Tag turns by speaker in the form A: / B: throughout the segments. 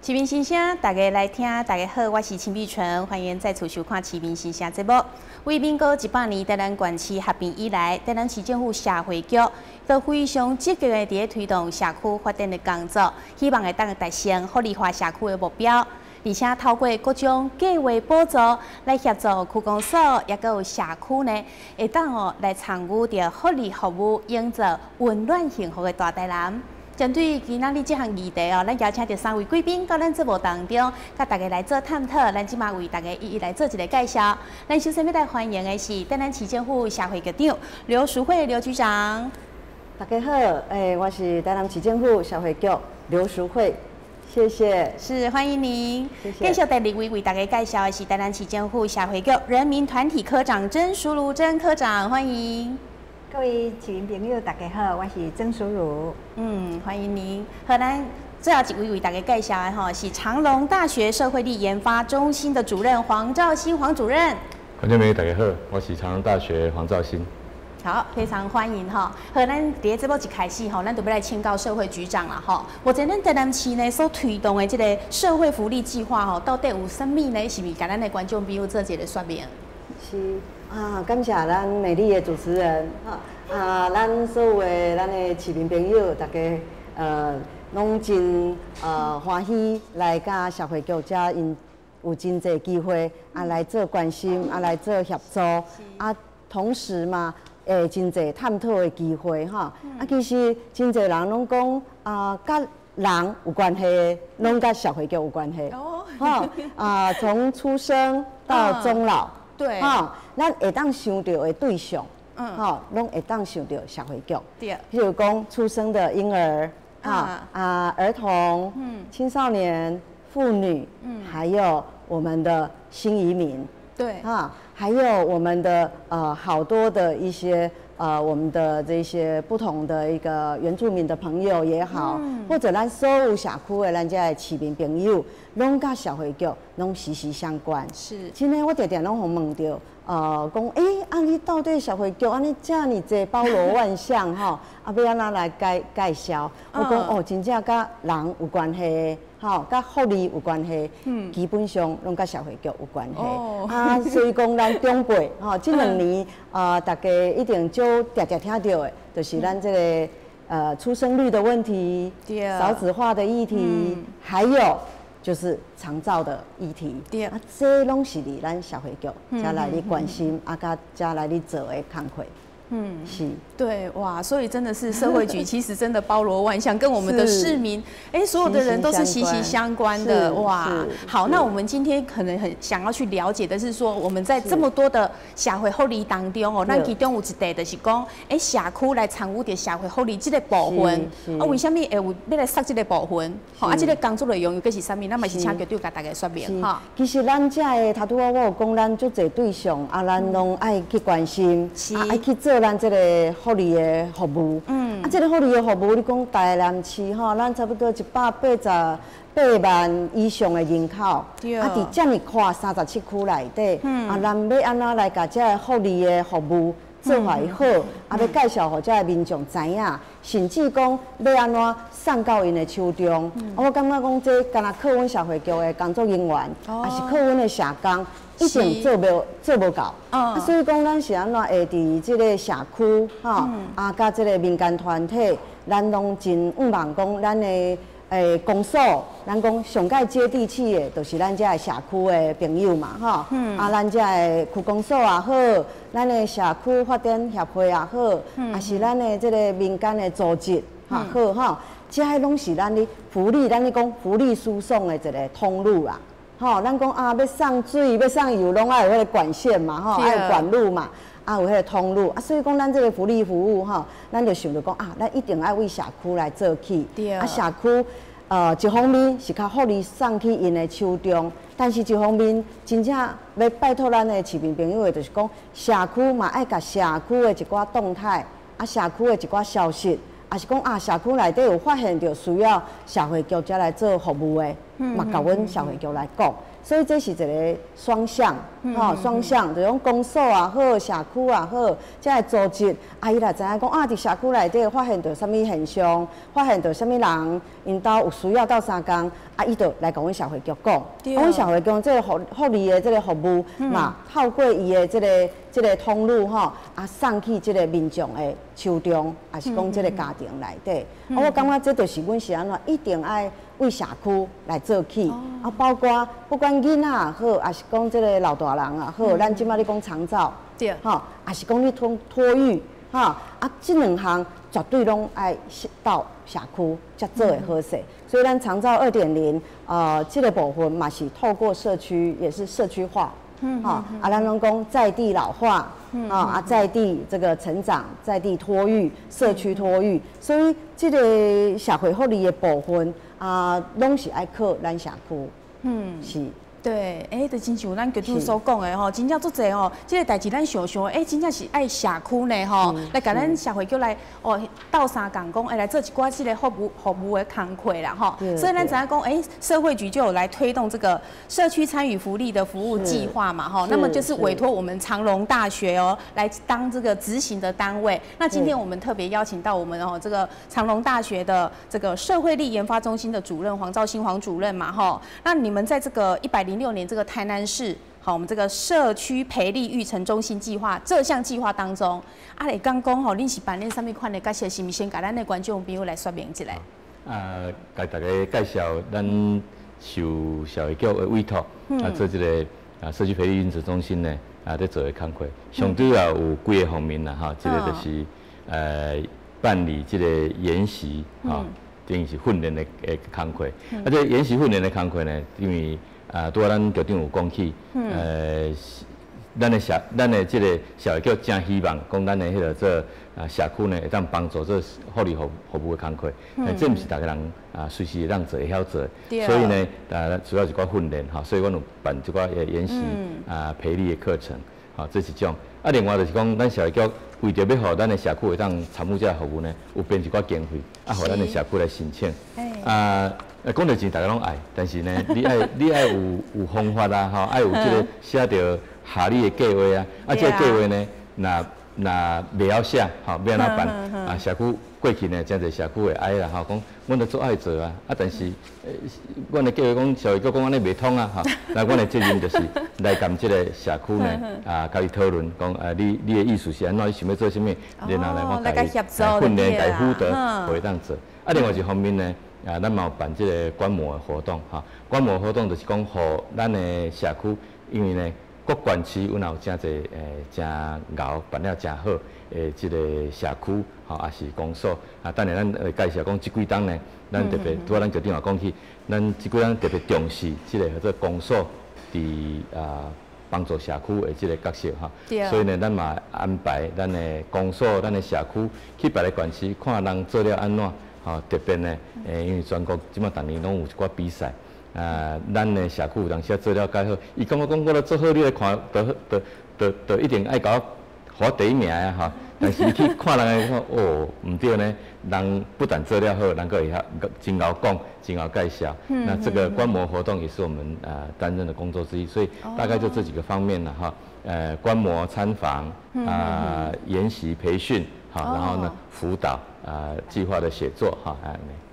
A: 市民新声，大家来听，大家好，我是陈碧纯，欢迎再次收看市民新声节目。为民国100年台南县市合并以来，台南市政府社会局都非常积极的在推动社区发展的工作，希望会当达成福利化社区的目标。而且透过各种计划补助来协助区公所，也有社区呢，会当来参与着福利服务，营造温暖幸福的大台南。针对今仔日这项议题哦，咱邀请到3位贵宾到咱节目当中，甲大家来做探讨。咱即马为大家一一来做一个介绍。咱首先要来欢迎的是台南市政府社会局长刘淑慧刘局长。
B: 大家好，我是台南市政府社会局刘淑慧，谢谢。
A: 是欢迎您。
B: 谢谢。
A: 继续第2位为大家介绍的是台南市政府社会局人民团体科长曾淑如曾科长，欢迎。
C: 各位市民朋友，大家好，我是曾淑如。
A: 欢迎您。好，咱最后一位为大家介绍的哈是长隆大学社会力研发中心的主任黄兆新黄主任。
D: 观众朋友大家好，我是长隆大学黄兆新。
A: 好，非常欢迎哈。好，咱第一节目一开始哈，咱就要来请教社会局长啦哈。目前咱台南市呢所推动的这个社会福利计划哈，到底有什么呢？是不是给咱的观众朋友做一个说明？
B: 是啊，感谢咱美丽的主持人咱所有的咱的市民朋友，大家拢真欢喜来甲社会局遮因有真侪机会来做关心来做协助同时嘛真侪探讨的机会其实真侪人拢讲甲人有关系，拢甲社会局有关系从出生到终老。
A: 对，
B: 咱会当想到的对象，拢会当想到社会局。
A: 对，
B: 譬如讲出生的婴儿，儿童，青少年、妇女，还有我们的新移民，
A: 对，
B: 还有我们的好多的一些我们的这些不同的一个原住民的朋友也好，或者咱所有社区的咱家的市民朋友，拢甲社会局拢息息相关。
A: 是，
B: 今天我常常拢问到，讲你到底社会局安尼这么多包罗万象要安怎来介绍？我讲真正甲人有关系。甲福利有关系，基本上拢甲社会局有关系。所以讲咱长辈，这2年大家一定就常常听到的，就是咱这个出生率的问题，少子化的议题，还有就是长照的议题。这拢是伫咱社会局才来哩关心，甲才来哩做的工作。是，
A: 对，哇，所以真的是社会局，其实真的包罗万象，跟我们的市民，所有的人都是息息相关的，哇。好，那我们今天可能很想要去了解的是说，我们在这么多的社会福利当中哦，咱其中有一块就是讲，社区来参与的社会福利这个部分，为什么会有要来设这个部分？这个工作内容又是什么？那么是请局长给大家说明哈。
B: 其实咱这个头拄我有讲，咱足侪对象咱拢爱去关心，爱去做。咱这个福利的服务，这个福利的服务，你讲台南市咱差不多188万以上的人口，伫这么宽37区内底，咱要安怎来甲这个福利的服务做法好，要介绍互这个民众知影，甚至讲要安怎送到因的手中。我感觉讲这敢若靠阮社会局的工作人员，也是靠阮的社工。一定做不到，所以讲咱是安怎会伫这个社区甲这个民间团体，咱拢真毋忘讲咱的公所，咱讲上界接地气的，就是咱这社区的朋友嘛，咱这的区公所也好，咱的社区发展协会也好，也是咱的这个民间的组织好，这些拢是咱的福利，咱咧讲福利输送的一个通路啦。咱讲要送水、要送油，拢爱有迄个管线嘛，爱有管路嘛，有迄个通路所以讲咱这个福利服务咱就想着讲咱一定爱为社区来做起。社区一方面是较福利送去因的手中，但是一方面真正要拜托咱的市民朋友的，就是讲社区嘛爱甲社区的一寡动态，社区的一寡消息，也是讲社区内底有发现着需要社会局才来做服务的。嘛，甲阮社会局来讲。所以这是一个双向，双向，就讲公所也好，社区也好，这个组织，伊若知影讲伫社区内底发现到什么现象，发现到什么人，因兜有需要到3工，伊就来甲阮社会局讲。阮社会局这个福利的这个服务，嘛，透过伊的这个通路送去这个民众的手中，也是讲这个家庭内底。我感觉这就是阮是安怎，一定爱为社区来做起，包括不管囡仔也好，还是讲这个老大人也好，咱即摆咧讲长照，
A: 对，
B: 还是讲你托育，这2项绝对拢爱到社区才做会好势。所以咱长照2.0，这个部分嘛是透过社区，也是社区化。咱拢讲在地老化，在地这个成长，在地托育，社区托育，所以这个社会福利的部分拢是爱靠咱社区，是。
A: 对，就亲像咱局长所讲的吼，真正足侪吼，这个代志咱想想，真正是爱社区呢吼，来甲咱社会局来斗3工讲，来做一寡这个服务的工课啦吼。所以咱知影讲，社会局就有来推动这个社区参与福利的服务计划嘛吼，那么就是委托我们长荣大学来当这个执行的单位。那今天我们特别邀请到我们这个长荣大学的这个社会力研发中心的主任黄兆新黄主任嘛吼，那你们在这个106年这个台南市我们这个社区培力育成中心计划这项计划当中，来刚讲恁是扮演什么款的角色？是不是先给咱的观众朋友来说明一下？
D: 给大家介绍咱受社会局的委托，做这个社区培力育成中心呢，在做的工作，相对有几个方面啦，哈，这个就是办理这个研习，等于是训练的工作。这研习训练的工作呢，因为拄仔咱局长有讲起，咱的这个社会局真希望讲咱的迄个做社区呢会当帮助做福利服务的工作，这毋是大家人随时会当做会晓做，所以呢，主要一寡训练所以我有办一寡研习培力的课程，这是种。另外就是讲，咱社会局为着要互咱的社区会当参与这个服务呢，有编一寡经费，互咱的社区来申请。讲到钱大家拢爱，但是呢，你爱有方法啦，爱有这个写着合理的计划这个计划呢，那袂晓写，要安怎办？社区过去呢，真侪社区会爱啦，讲阮都做爱做但是阮的计划讲社会局讲安尼袂通那阮的责任就是来跟这个社区呢，甲伊讨论，讲你的意思是安怎？你想要做什么？然后呢，我甲伊训练、甲伊辅导，会当做。另外一方面呢。咱嘛有办这个观摩的活动观摩活动就是讲，互咱的社区，因为呢，各县市阮也有真侪真牛办了真好的这个社区也是公所等下咱会介绍讲这几档呢，咱特别拄仔咱局长也讲起，咱这几档特别重视这个叫做公所伫帮助社区的这个角色所以呢，咱嘛安排咱的公所、咱的社区去别个县市看人做了安怎。特别呢，因为全国即马逐年拢有一寡比赛，咱的社区有当时做了介好，伊讲我都做好，你来看，就一定爱甲我第1名但是伊去看人讲唔对呢，人不但做了好，人个会真好讲，真好介绍。那这个观摩活动也是我们担任的工作之一，所以大概就这几个方面了观摩、参访研习、培训然后呢辅导。计划的写作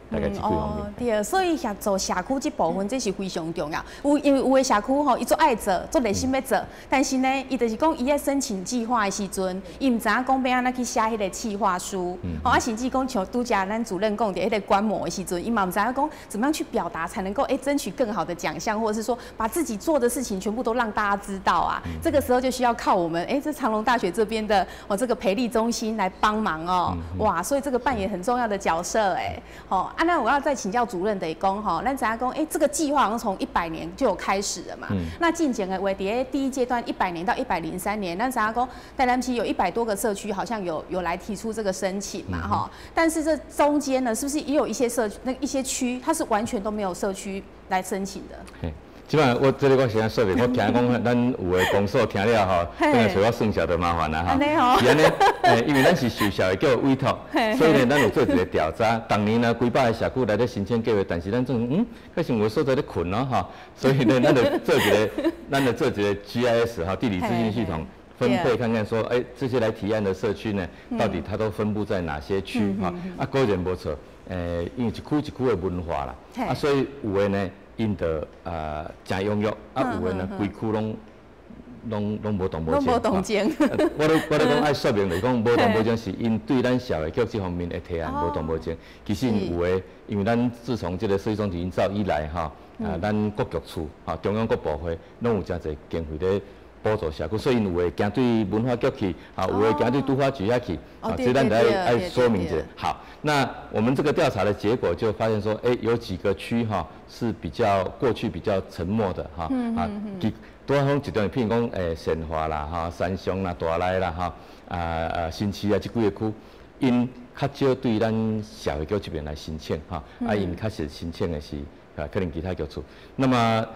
D: 大概几方面。
A: 对，所以协助社区这部分这是非常重要。因为有的社区伊做爱做，做热心要做，但是呢，伊就是讲伊在申请计划的时阵，伊唔知影讲要安怎去写迄个计划书，甚至讲像拄则咱主任讲的迄个观摩的时阵，伊嘛唔知影讲怎么样去表达才能够争取更好的奖项，或者是说把自己做的事情全部都让大家知道这个时候就需要靠我们这长荣大学这边的这个培力中心来帮忙哇，所以这个扮演很重要的角色那我要再请教主任的讲咱知影讲这个计划好像从100年就有开始了嘛。那进前的话，伫第一阶段100年到103年，咱知影讲台南市有100多个社区，好像有来提出这个申请嘛但是这中间呢，是不是也有一些一些区，它是完全都没有社区来申请的？
D: 即摆我这里我先说明，我听讲咱有诶公所听了吼，等下找我算下就麻烦啦哈。是安尼，因为咱是受社会局委托，所以呢，咱有做一个调查。当年呢，几百个社区来咧申请计划，但是咱总可是有所在咧困咯哈，所以呢，咱就做一个 GIS 哈地理资讯系统。分配看看说，这些来提案的社区呢，到底它都分布在哪些区哈？果然无错，因为一区一区的文化啦，所以有的呢，因得真踊跃，有的呢，规区拢无动无静。我咧讲爱说明就是讲，无动无静是因对咱社会局这方面的提案无动无静。其实有的，因为咱自从这个设计中体营造以来哈，咱各局处哈，中央各部会拢有真侪经费咧。补助社区，所以有诶行对文化局去，有诶行对都发局遐去，所以咱来说明一下。好，那我们这个调查的结果就发现说，有几个区哈是过去比较沉默的哈，多方一段，譬如讲善化啦、哈三乡啦、大内啦、哈新市啊这几个区，因较少对咱社会局这边来申请哈，因较实申请的是。可能其他局处，那么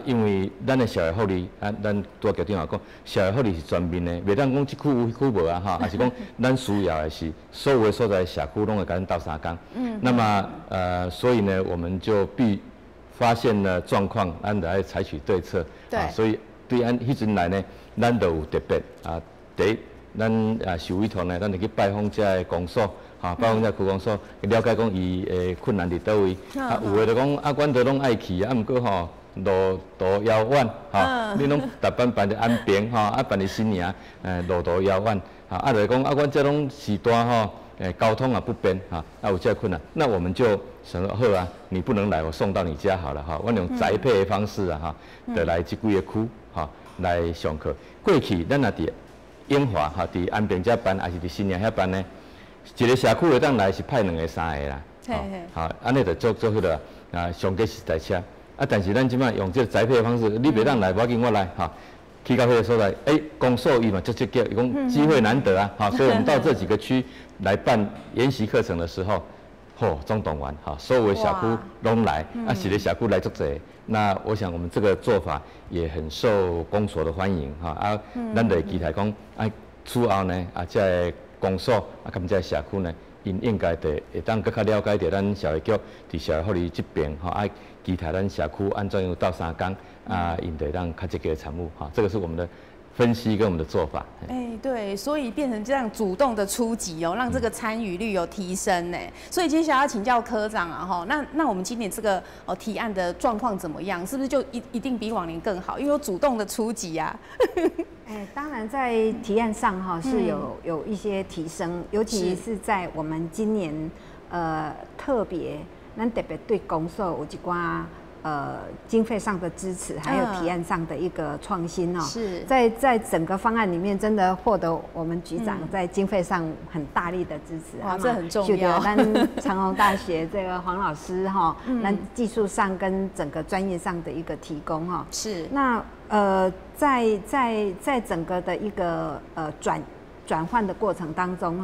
D: 因为咱的社会福利咱拄局长也讲，社会福利是全面的，袂当讲一区有一区无啊哈，还是讲咱需要的是所有的所在社区拢会甲咱斗相共。那么所以呢，我们就发现了状况，咱就要采取对策。对。所以对按迄阵来呢，咱就有特别第一，咱受委托呢，咱就去拜访这个公所。拜访这区公所，了解讲伊诶困难伫倒位。有诶就讲阮都拢爱去，毋过吼路途遥远，你拢逐班办伫安平办伫新营，路途遥远，就讲阮这种时段交通不便，有这困难，那我们就想说好啊，你不能来，我送到你家好了阮用宅配的方式就来这几个区来上课。过去咱也伫永华伫安平这办，还是伫新营遐办呢？一个社区会当来是派2个、3个啦，安尼就做好了上计是台车，但是咱即摆用这个宅配的方式，你袂当来，无要紧，我来去到迄个所在，公所伊嘛足积极，伊讲机会难得所以我们到这几个区来办研习课程的时候，总动员所有的社区拢来，一个社区来足济，那我想我们这个做法也很受公所的欢迎咱就期待讲此后呢这公所甲这社区呢，因应该会当更加了解到咱社会局伫社会福利这边期待咱社区安怎样斗相共因得当较积极的参与这个是我们的分析跟我们的做法。
A: 对，所以变成这样主动的出击让这个参与率有提升所以接下来要请教科长那我们今年这个提案的状况怎么样？是不是就一定比往年更好？因为有主动的出击
C: 当然在提案上是有一些提升，尤其是在我们今年特别对公所有一寡经费上的支持，还有提案上的一个创新是在整个方案里面，真的获得我们局长在经费上很大力的支持
A: 这很重要。
C: 咱长荣大学这个黄老师咱技术上跟整个专业上的一个提供
A: 是
C: 那在整个的一个转换的过程当中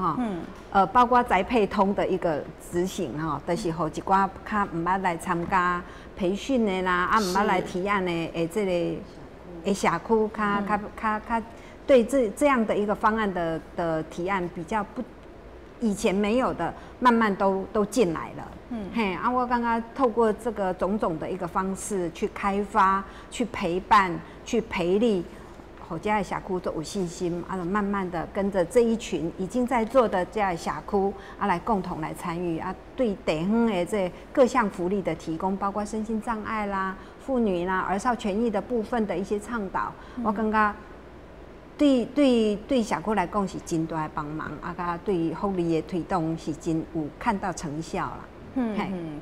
C: 包括宅配通的一个执行就是互一寡较唔捌来参加培训的啦，唔捌来提案的这个社区较对这样的一个方案的提案比较不以前没有的，慢慢都进来了。我刚刚透过这个种种的一个方式去开发、去陪伴、去培力。好，这些社区都有信心，慢慢的跟着这一群已经在做的这些社区来共同来参与对地方的这各项福利的提供，包括身心障碍啦、妇女啦、儿少权益的部分的一些倡导，我感觉对社区来讲是真大的帮忙，对福利的推动是真有看到成效啦。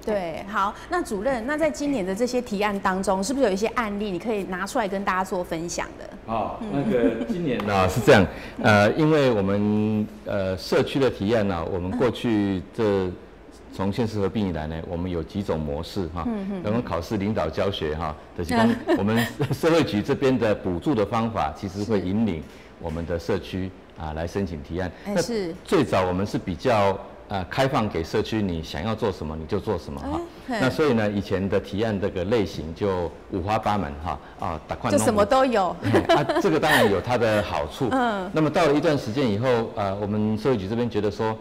A: 对，好，那主任，那在今年的这些提案当中，是不是有一些案例你可以拿出来跟大家做分享的？
D: 那个今年是这样，因为我们社区的提案我们过去从县市合并以来呢，我们有几种模式我们考试、领导、教学就是讲我们社会局这边的补助的方法，其实会引领我们的社区来申请提案。那最早我们是比较开放给社区，你想要做什么你就做什么那所以呢，以前的提案这个类型就五花八门哈打款
A: 就什么都有。
D: 这个当然有它的好处。那么到了一段时间以后，我们社会局这边觉得说，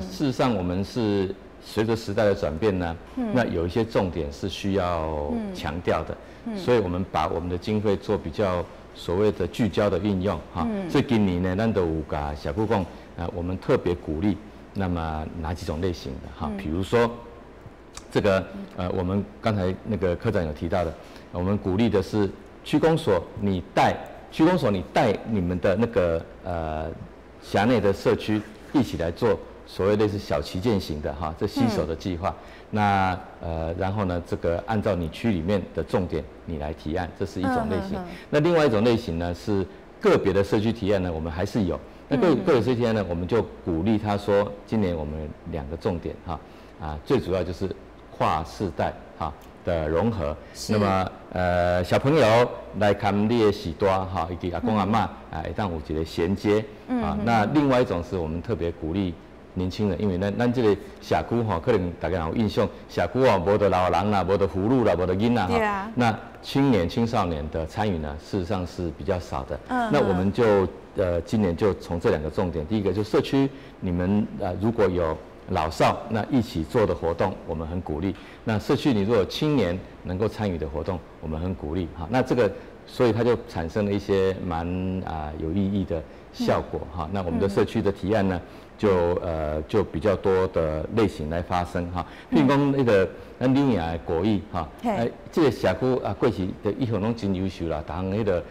D: 事实上我们是随着时代的转变呢，那有一些重点是需要强调的，所以我们把我们的经费做比较所谓的聚焦的运用哈。所以今年呢，咱都有甲社区讲，我们特别鼓励，那么哪几种类型的哈，比如说这个我们刚才那个科长有提到的，我们鼓励的是区公所你带你们的那个辖内的社区一起来做所谓类似小旗舰型的哈，这携手的计划。那然后呢，这个按照你区里面的重点你来提案，这是一种类型。那另外一种类型呢是个别的社区提案呢，我们还是有。那个别社区提案呢，我们就鼓励他说，今年我们2个重点哈最主要就是跨世代哈的融合。那么小朋友来看你的时代哈，以及阿公阿嬷会当有一个衔接那另外一种是我们特别鼓励年轻人，因为咱这个社区哈，可能大家有印象，社区无得老人啦，无得妇女啦，无得囡仔哈。那青年青少年的参与呢，事实上是比较少的。那我们就今年就从这2个重点，第一个就社区你们如果有老少那一起做的活动，我们很鼓励。那社区你如果有青年能够参与的活动，我们很鼓励哈。那这个所以它就产生了一些蛮有意义的效果哈。那我们的社区的提案呢，就比较多的类型来发生哈。譬如讲那个咱柳营的国艺哈，这个社区过去的以后拢真优秀啦，逐项那个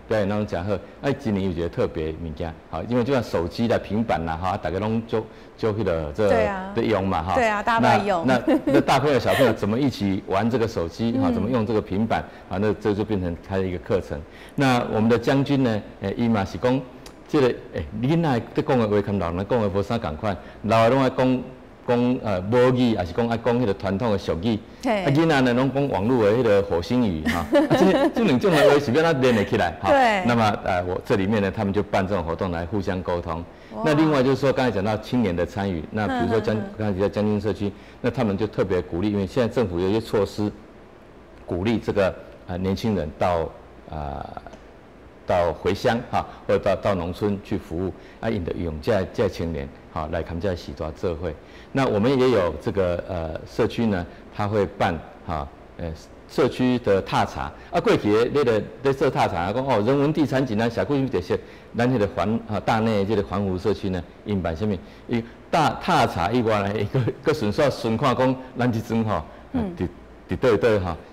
D: 表演拢真好。今年有一个特别物件，好，因为就像手机啦、平板啦哈，大家拢就迄个这的用嘛哈。
A: 对啊，大家都用。
D: 那大朋友小朋友怎么一起玩这个手机哈？怎么用这个平板那这就变成他的一个课程。那我们的将军呢，伊嘛是讲。这个囡仔在讲的话，跟老人讲的无啥共款，老的拢爱讲母语，还是讲爱讲迄个传统的俗语。囡仔呢拢讲网络的迄个火星语哈。这2种的话是要他连得起来哈。
A: 对。
D: 那么我这里面呢，他们就办这种活动来互相沟通。那另外就是说，刚才讲到青年的参与，那比如说刚才提到将军社区，那他们就特别鼓励，因为现在政府有一些措施，鼓励这个年轻人到回乡哈，或者到农村去服务，引得用这青年好来看这时代社会。那我们也有这个社区呢，他会办社区的踏查过去那个在做踏查讲人文地产景啊，社区特色，咱迄个大内这个环湖社区呢，因办什么？伊踏查以外呢，个顺看讲咱这阵伫倒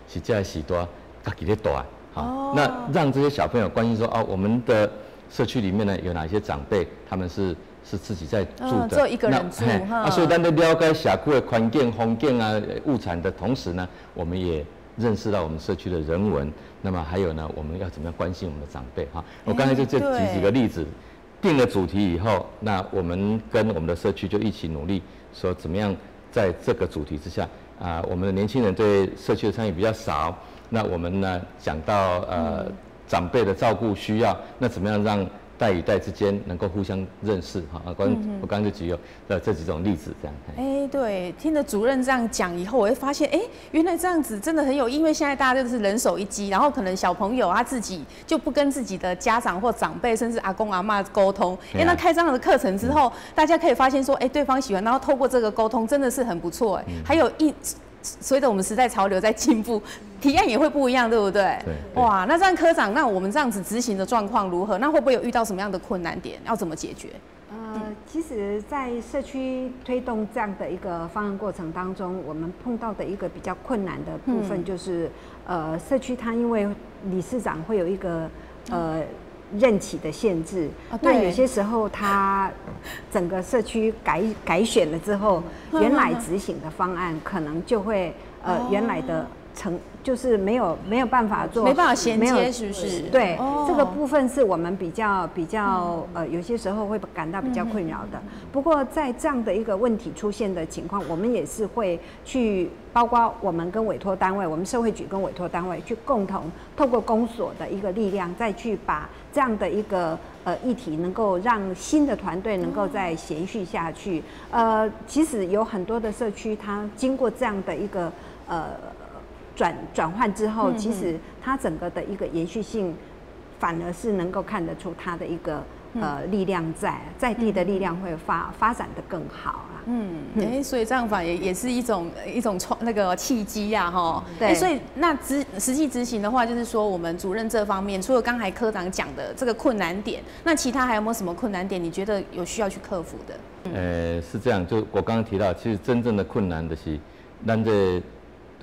D: 是这个时代家己咧住。好，那让这些小朋友关心说我们的社区里面呢有哪些长辈，他们是自己在住的，
A: 只有一个人住
D: 所以咱在了解社区的环境、风景物产的同时呢，我们也认识到我们社区的人文。那么还有呢，我们要怎么样关心我们的长辈哈？我刚才就举几个例子，定了主题以后，那我们跟我们的社区就一起努力，说怎么样在这个主题之下我们的年轻人对社区的参与比较少。那我们呢讲到长辈的照顾需要，那怎么样让代与代之间能够互相认识哈？我刚刚就举了这几种例子这样。
A: 对，听着主任这样讲以后，我会发现原来这样子真的很有，因为现在大家就是人手一机，然后可能小朋友他自己就不跟自己的家长或长辈，甚至阿公阿嬷沟通。那开这样的课程之后，大家可以发现说，对方喜欢，然后透过这个沟通，真的是很不错。还有随着我们时代潮流在进步，提案也会不一样，对不对？
D: 对。
A: 哇，那这样科长，那我们这样子执行的状况如何？那会不会有遇到什么样的困难点？要怎么解决？
C: 其实，在社区推动这样的一个方案过程当中，我们碰到的一个比较困难的部分就是，社区它因为理事长会有一个任期的限制，那有些时候它整个社区改选了之后，原来执行的方案可能就会原来的就是没有办法做，
A: 没办法衔接，是不是？
C: 对，这个部分是我们比较有些时候会感到比较困扰的。不过在这样的一个问题出现的情况，我们也是会去，包括我们跟委托单位，我们社会局跟委托单位去共同透过公所的一个力量，再去把这样的一个议题能够让新的团队能够再延续下去。其实有很多的社区，它经过这样的一个转换之后，其实它整个的一个延续性，反而是能够看得出它的一个力量在地的力量会发展的更好啊。
A: 所以这样法也是一种那个契机啊，哈。
C: 对。
A: 所以那实际执行的话，就是说我们主任这方面，除了刚才科长讲的这个困难点，那其他还有没有什么困难点？你觉得有需要去克服的？
D: 是这样，就我刚刚提到，其实真正的困难的是，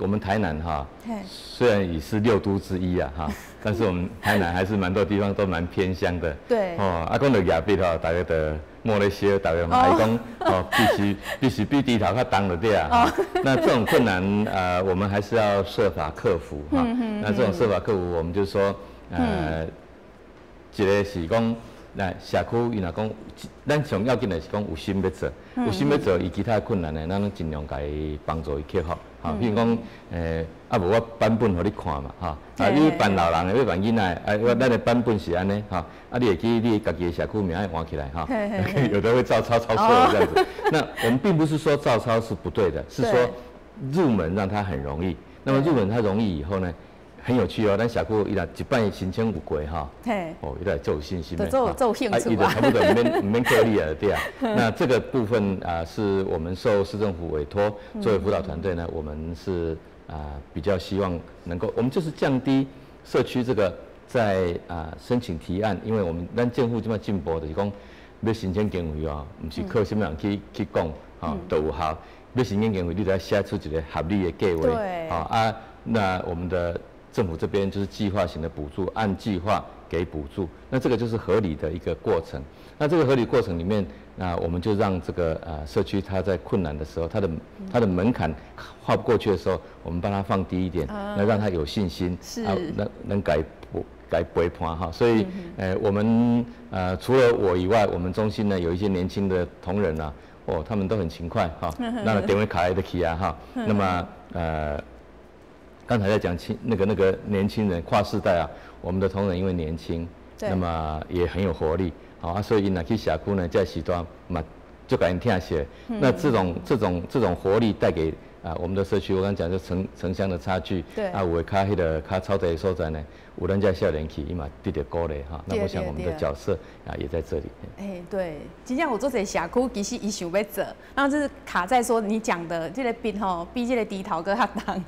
D: 我们台南哈，虽然也是6都之一啊哈，但是我们台南还是蛮多地方都蛮偏乡的。
A: 对。
D: 讲到亚庇哈，大家都摸咧烧，大家嘛伊讲必须比低头较重就对啊。那这种困难我们还是要设法克服哈。那这种设法克服，我们就是说一个是讲。那社区伊若讲，咱上要紧的是讲有心要做，有心要做，伊其他的困难呢，咱拢尽量甲伊帮助伊克服。譬如讲，无我版本互你看嘛，你扮老人的，要扮囡仔，咱的版本是安尼，你会记你家己的社区名要换起来，有的会照抄错这样子。那我们并不是说照抄是不对的，是说入门让它很容易。那么入门它容易以后呢？很有趣哦，咱社区伊若一摆申请有过哈，伊来做有信心的，
A: 做兴趣
D: 伊就差不多唔免克力了对啊。那这个部分是我们受市政府委托作为辅导团队呢，我们是比较希望能够，我们就是降低社区这个在申请提案，因为我们咱政府这么进步就是讲要申请经费哦，唔是靠什么人去讲都有效，要申请经费你就要写出一个合理的计划，那我们的。政府这边就是计划型的补助，按计划给补助，那这个就是合理的一个过程。那这个合理过程里面，那我们就让这个社区它在困难的时候，它的门槛跨不过去的时候，我们帮它放低一点，那让它有信心，能改陪伴哈。所以我们除了我以外，我们中心呢有一些年轻的同仁啊，他们都很勤快哈，那点位卡的起啊哈，那么刚才在讲那个年轻人跨世代啊，我们的同仁因为年轻，那么也很有活力，所以因去社区呢，在时段嘛就给人听些。那这种活力带给我们的社区，我刚讲就城乡的差距，有的较超的所在呢，有咱在少年期，伊嘛得到鼓励哈。那我想我们的角色也在这里。
A: 对，真正有做这社区，其实伊想要做，然后就是卡在说你讲的这个比这个低头更较重，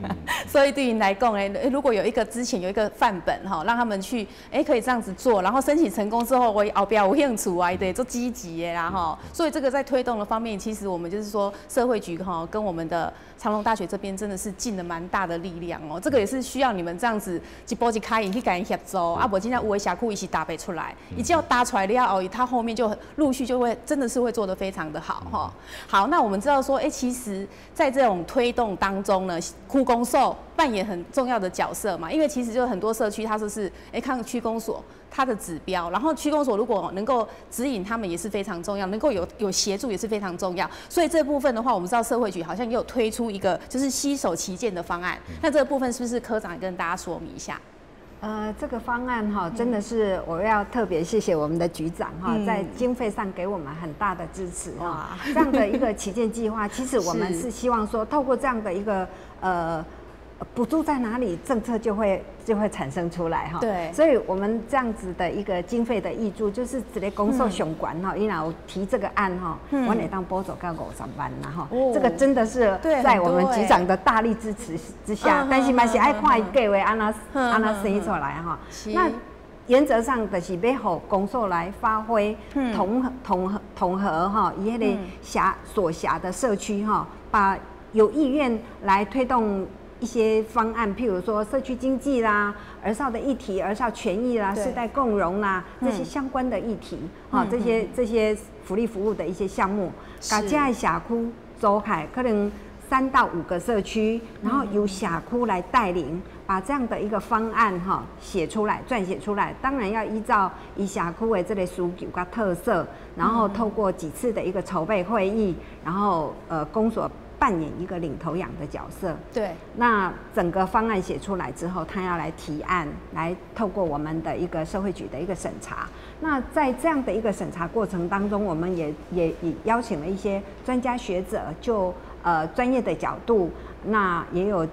A: 所以对于来讲如果有一个之前有一个范本让他们去可以这样子做，然后申请成功之后，我后边有兴趣啊，对，做积极的啦所以这个在推动的方面，其实我们就是说社会局跟我们的长隆大学这边真的是尽了蛮大的力量这个也是需要你们这样子一步一开引去跟人协作不然今天有的社区一起搭不出来，一只要搭出来了后，它后面就陆续就会真的是会做得非常的好好，那我们知道说其实在这种推动当中呢，区公所扮演很重要的角色嘛，因为其实就很多社区它就是看区公所它的指标，然后区公所如果能够指引他们也是非常重要，能够有协助也是非常重要。所以这部分的话，我们知道社会局好像也有推出一个就是携手旗舰的方案。那这个部分是不是科长也跟大家说明一下？
C: 这个方案真的是我要特别谢谢我们的局长在经费上给我们很大的支持这样的一个旗舰计划，其实我们是希望说，透过这样的一个补助在哪里，政策就会产生出来
A: 对，
C: 所以我们这样子的一个经费的挹注，就是一个公所上管因为我提这个案我得当补助到50万啦这个真的是在我们局长的大力支持之下，但是嘛是爱看计划安那生出来那原则上就是要让公所来发挥统合以迄个所辖的社区把有意愿来推动一些方案，譬如说社区经济啦、儿少的议题、儿少权益啦、世代共融啦这些相关的议题这些福利服务的一些项目，把这些社区组起来，可能3到5个社区，然后由社区来带领，把这样的一个方案写出来、撰写出来。当然要依照社区的这个需求跟特色，然后透过几次的一个筹备会议，然后公所扮演一个领头羊的角色。
A: 对，
C: 那整个方案写出来之后，他要来提案，来透过我们的一个社会局的一个审查。那在这样的一个审查过程当中，我们也邀请了一些专家学者，就专业的角度，那也有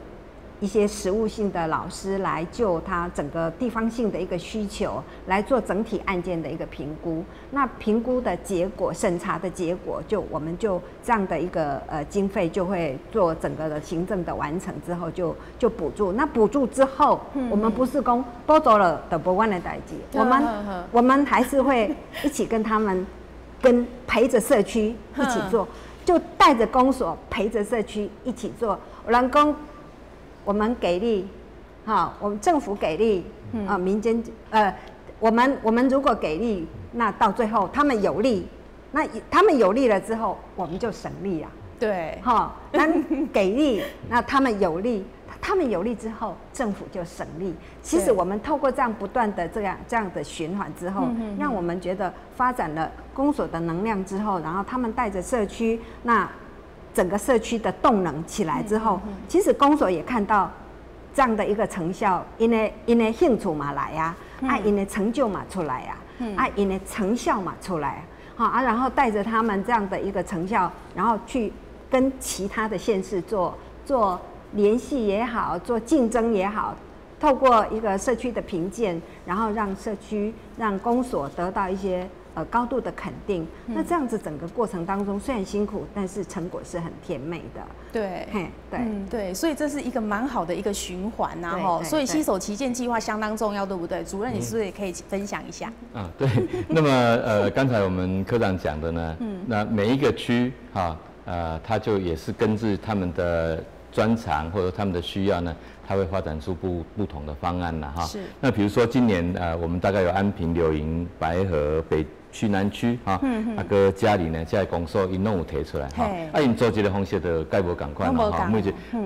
C: 一些实务性的老师来就他整个地方性的一个需求来做整体案件的一个评估。那评估的结果、审查的结果，我们就这样的一个经费就会做整个的行政的完成之后就补助。那补助之后，我们不是说多做了的不完的代志，我们还是会一起跟他们陪着社区一起做，就带着公所陪着社区一起做。有人讲我们给力，我们政府给力，民间我们如果给力，那到最后他们有力，那他们有力了之后，我们就省力啊。
A: 对，
C: 那给力，那他们有力，他们有力之后，政府就省力。其实我们透过这样不断的这样的循环之后，让我们觉得发展了公所的能量之后，然后他们带着社区，那整个社区的动能起来之后，其实公所也看到这样的一个成效，因为兴趣嘛来呀，因为成就嘛出来呀，因为成效嘛出来然后带着他们这样的一个成效，然后去跟其他的县市做联系也好，做竞争也好，透过一个社区的评鉴，然后让社区让公所得到一些高度的肯定。那这样子整个过程当中虽然辛苦，但是成果是很甜美的。
A: 对，
C: 对，
A: 对，所以这是一个蛮好的一个循环呐，所以携手旗舰计划相当重要，对不对？主任，你是不是也可以分享一下？
D: 对。那么刚才我们科长讲的呢，那每一个区它就也是根据他们的专长或者他们的需要呢，它会发展出不同的方案啦
A: 是。
D: 那比如说今年我们大概有安平、柳营、白河、北区、南区个家里呢，在公所因拢有提出来因做这个方式的概无赶快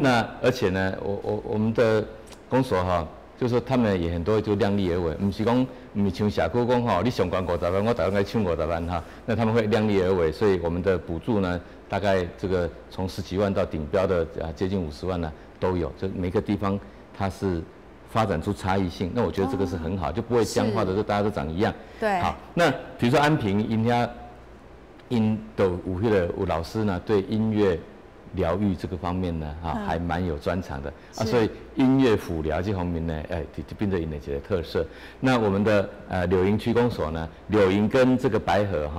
D: 那而且呢，我们的公所就是说他们也很多就量力而为，不是像社区讲你上关50万，我大概抢50万那他们会量力而为，所以我们的补助呢，大概这个从10几万到顶标的接近50万呢都有，就每个地方它是发展出差异性，那我觉得这个是很好，就不会僵化的，就大家都长一样。
A: 对。
D: 好，那比如说安平因都有老师呢，对音乐疗愈这个方面呢，还蛮有专长的所以音乐辅疗这方面呢，就变成因的一个特色。那我们的柳营区公所呢，柳营跟这个白河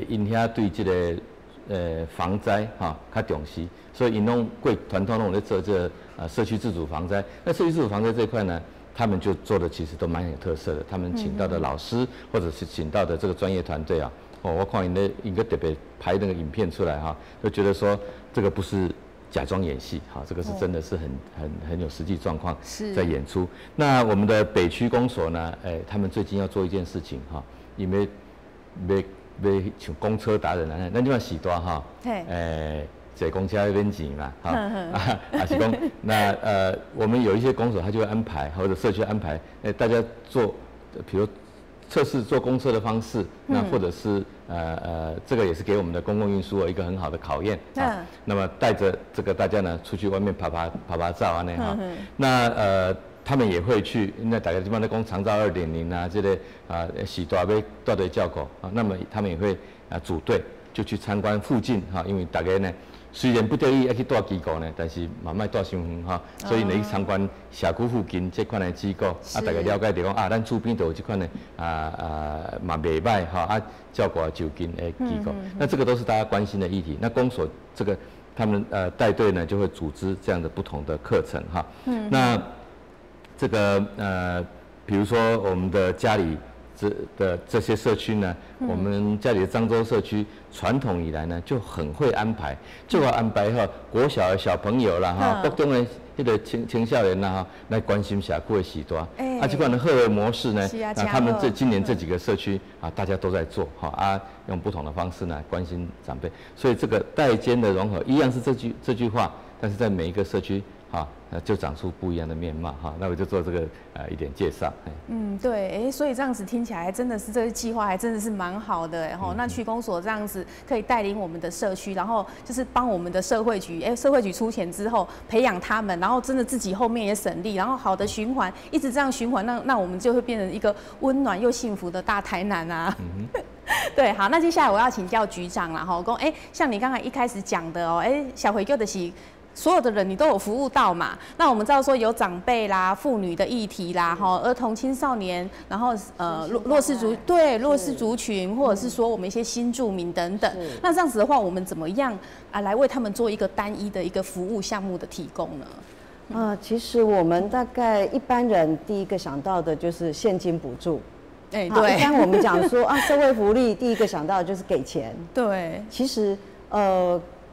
D: 因遐对这个防灾较重视，所以因拢传统拢在做这社区自主防灾。那社区自主防灾这一块呢，他们就做的其实都蛮有特色的。他们请到的老师或者是请到的这个专业团队我看应该特别拍那个影片出来就觉得说这个不是假装演戏这个是真的是很有实际状况在演出。那我们的北区公所呢，他们最近要做一件事情因为要像公车达人咱就要时代坐公车免钱嘛还是讲那我们有一些公所他就会安排或者社区安排大家做比如测试坐公车的方式，那或者是这个也是给我们的公共运输一个很好的考验那么带着这个大家呢出去外面拍照那他们也会去，那大家基本上在讲长照2.0这个时代要带队照顾那么他们也会组队就去参观附近因为大家呢虽然不得已要去带机构呢，但是慢慢带伤远所以你去参观社区附近这款的机构大家了解到讲咱厝边都有这款的嘛袂歹照顾就近的机构那这个都是大家关心的议题。那公所这个他们带队呢就会组织这样的不同的课程那这个比如说我们的家里这些社区呢，我们家里的漳州社区传统以来呢就很会安排，就要安排国小的小朋友啦国中的那个青少年啦来关心社区的时代这款的贺维模式呢，他们今年这几个社区大家都在做用不同的方式呢关心长辈，所以这个代间的融合一样是这句话，但是在每一个社区就长出不一样的面貌那我就做这个一点介绍。
A: 对，所以这样子听起来真的是这个计划还真的是蛮好的那区公所这样子可以带领我们的社区，然后就是帮我们的社会局，社会局出钱之后培养他们，然后真的自己后面也省力，然后好的循环一直这样循环，那我们就会变成一个温暖又幸福的大台南对，好，那接下来我要请教局长啦，哈，公，像你刚才一开始讲的哦，小回救的是所有的人你都有服务到嘛？那我们知道说有长辈啦、妇女的议题啦、哈儿童青少年，然后弱势族群，或者是说我们一些新住民等等。那这样子的话，我们怎么样来为他们做一个单一的一个服务项目的提供呢？
B: 其实我们大概一般人第一个想到的就是现金补助。
A: 对。
B: 一般我们讲说社会福利，第一个想到的就是给钱。
A: 对。
B: 其实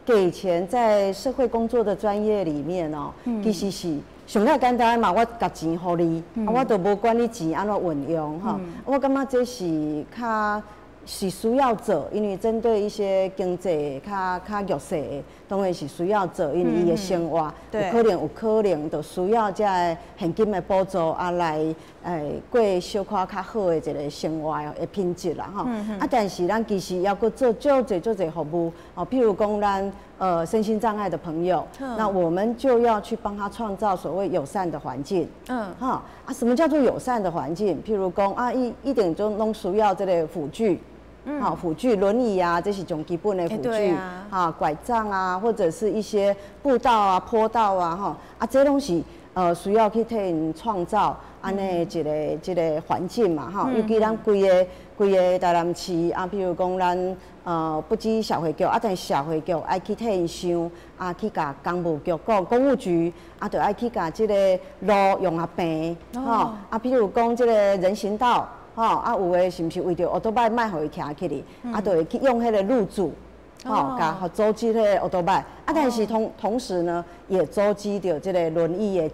B: 给钱在社会工作的专业里面哦，其实是上较简单嘛，我夹钱给你，我都无管你钱安怎运用哈。我感觉这是较是需要做，因为针对一些经济较弱势的，当然是需要做，因为伊的生活有可能就需要这现金的补助来过小可较好的一个生活的品质啦吼。但是咱其实要搁做足侪服务哦，譬如讲咱身心障碍的朋友，那我们就要去帮他创造所谓友善的环境。什么叫做友善的环境？譬如讲一定就拢需要这个辅具。辅具轮椅啊，这是种基本的辅具拐杖啊，或者是一些步道啊、坡道啊，这拢是需要去替因创造安尼一个环境嘛，尤其咱规个台南市譬如讲咱不止社会局但是社会局爱去替因想去甲公务局、公务局就爱去甲这个路用平譬如讲这个人行道。有诶是毋是为着奥多摆卖互伊徛起哩，就会去用迄个路主，甲阻止迄个奥多摆，但是同时呢，也阻止着即个轮椅的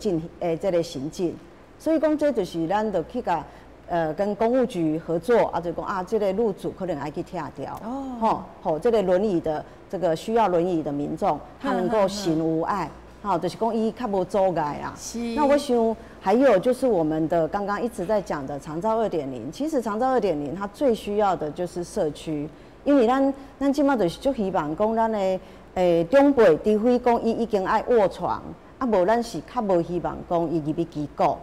B: 即个行进。所以讲，这就是咱就去甲跟公务局合作，就讲即个路主可能爱去拆掉，这个轮椅的这个需要轮椅的民众，他能够行无碍。就是讲伊较无阻碍啦。那我想还有就是我们的刚刚一直在讲的长照2.0，其实长照2.0它最需要的就是社区，因为咱即马就是足希望讲咱的长辈，除非讲伊已经爱卧床，无咱是较无希望讲伊入去机构。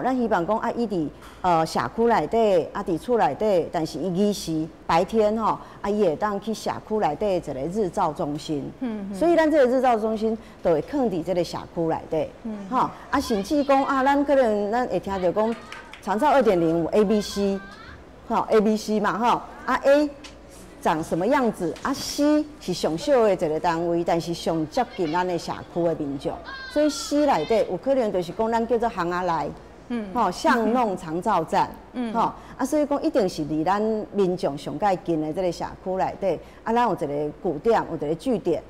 B: 咱希望讲伊伫社区内底，伫厝内底，但是伊日时白天伊会当去社区内底一个日照中心。所以咱这个日照中心就会放伫这个社区内底。甚至讲咱可能咱会听到讲长照2.0有 ABC，ABC 嘛A 长什么样子？C 是上小的一个单位，但是上接近咱的社区的民众，所以 C 内底有可能就是讲咱叫做巷仔内。巷弄长照站，所以讲一定是离咱民众上界近的这个社区内底，咱有一个据点，有一个据点，